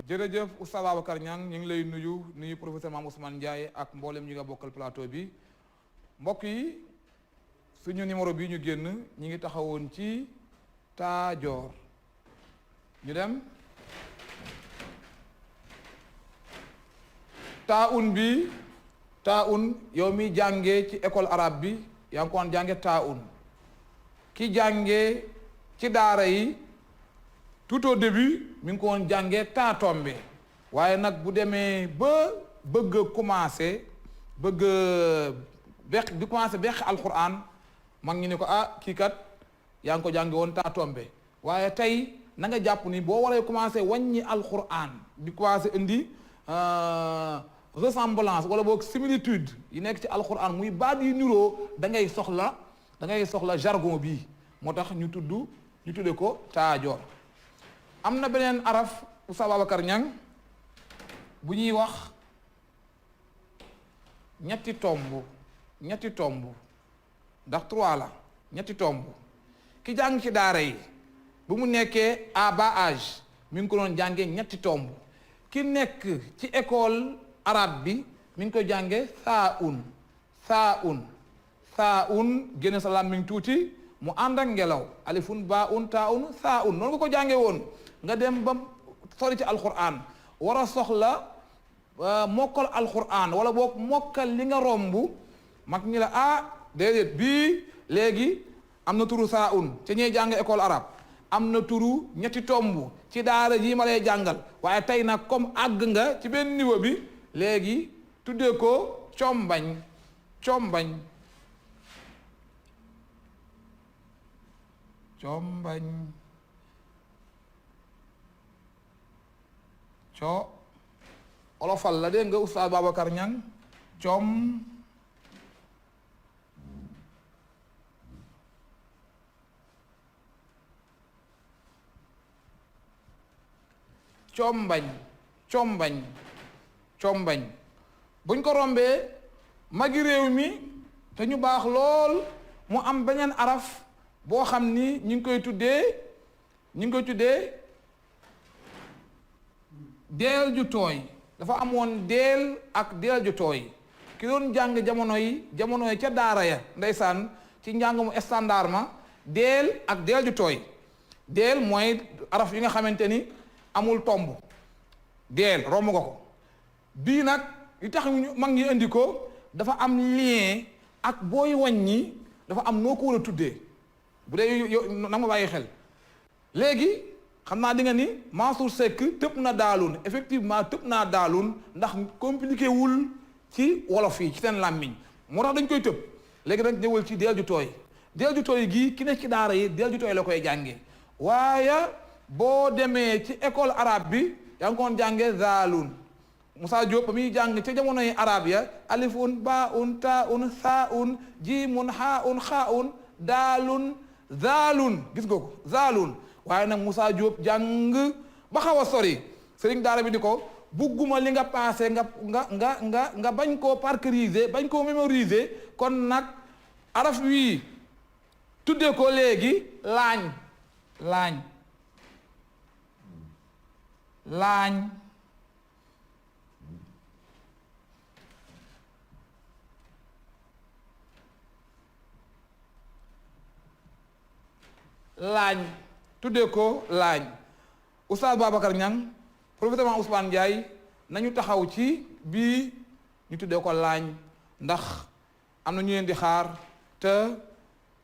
jërëjëf Oustaz Babacar Niang ñu ngi lay nuyu professeur Mame Ousmane Ndiaye ak mboolem ñi nga bokkal plateau bi mbokk yi suñu numéro bi ñu génn ñi ngi taxawoon ci taajoor ñu dem taaun bi taaun yow mi jàngee ci école arabe bi yaa ngi ko woon jànge taaun ki jàngee ci daara yi tout au début mi ngi ko woon jàngee taa tombe waaye nag bu demee ba bëgg a commencé bëgg beq di commencé beq alquran mag ñi ne ko kii kat yaa ngi ko jànge woon taa tombe waaye tey na nga jàpp ni boo waree commencé wàññi alquran di commencé indi ressemblance wala boog similitude yi nekk ci alquran muy baat yu niroo da ngay soxla jargon bii moo tax ñu tudde ko taajoor am na beneen araf Oustaz Babacar Niang bu ñuy wax ñetti tomb ndax 3 la ñetti tomb ki jàng ci daara yi bu mu nekkee à bas âge mi ngi ko doon jàngee ñetti tomb ki nekk ci école arabe bi mi ngi koy jàngee saa un génne sa làmmiñ tuuti mu ànd ak ngelaw alifun ba un taa un saa un noonu nga ko jàngee woon nga dem ba sori ci alquran war a soxla mokkal alquran wala boog mokkal li nga romb mag ñi la déedéet bii léegi am na turu saa un ca ñuy jàng école arabe am na turu ñetti tomb ci daara jii ma lay jàngal waaye tey nag comme àgg nga ci benn niveau bi léegi tuddee ko combañ olofal la dégg nga Oustaz Babacar Niang combañ buñ ko rombee magi réew mi te ñu baax lool mu am beneen araf boo xam ni ñu ngi koy tuddee deel ju tooy dafa amoon deel ak deel ju tooy ki doon jàng jamono yi ca daara ya ndeysaan ci njàng mu standard ma deel ak deel ju tooy deel mooy araf yi nga xamante ni amul tomb deel romb nga ko bii nag li tax mag ñi indi ko dafa am lien ak booy wàññi dafa am noo ko war a tuddee bu dee yow nag ma bàyyi xel léegi xam naa di nga ni Mansour Seck tëb na daalun effectivement tëb naa daalun ndax compliqué wul ci wolof yi ci seen làmmiñ moo tax dañ koy tëb léegi nag ñëwal ci deel ju tooy gii ki nekk ci daara yi deel ju tooy la koy jàngee waaye boo demee ci école arabe bi yaa ngi koon jàngee zaalun Moussa Diop ba muy jàng ca jamonoy arabe ya alifun ba un ta un saa un jiimun haa un xaa un daalun zaalun gis nga ko zaalun waaye nag Moussa Diop jàng ba xaw a sori sëriñ daara bi di ko bugguma li nga passé nga bañ koo parceriser bañ koo mémoriser kon nag araf wii tuddee ko léegi laañ tuddee ko laañ Oustaz Babacar Niang professeur Mame Ousmane Ndiaye nañu taxaw ci bii ñu tuddee ko laañ ndax am na ñu leen di xaar te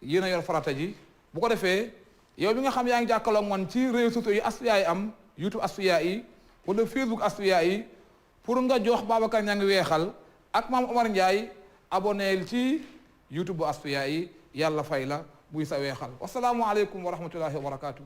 yéen a yor farata ji bu ko defee yow bi nga xam yaa ngi jàkkaloo ak man ci réseaux sociaux yi Asfiya yi am YouTube Asfiya yi wala Facebook Asfiya yi pour nga jox Babacar Niang weexal ak Mame Omar Ndiaye abonneel ci YouTube bu Asfiya yi yàlla fay la buy sa weexal wasalaamualeykum wa rahmatullahi wa barakatuh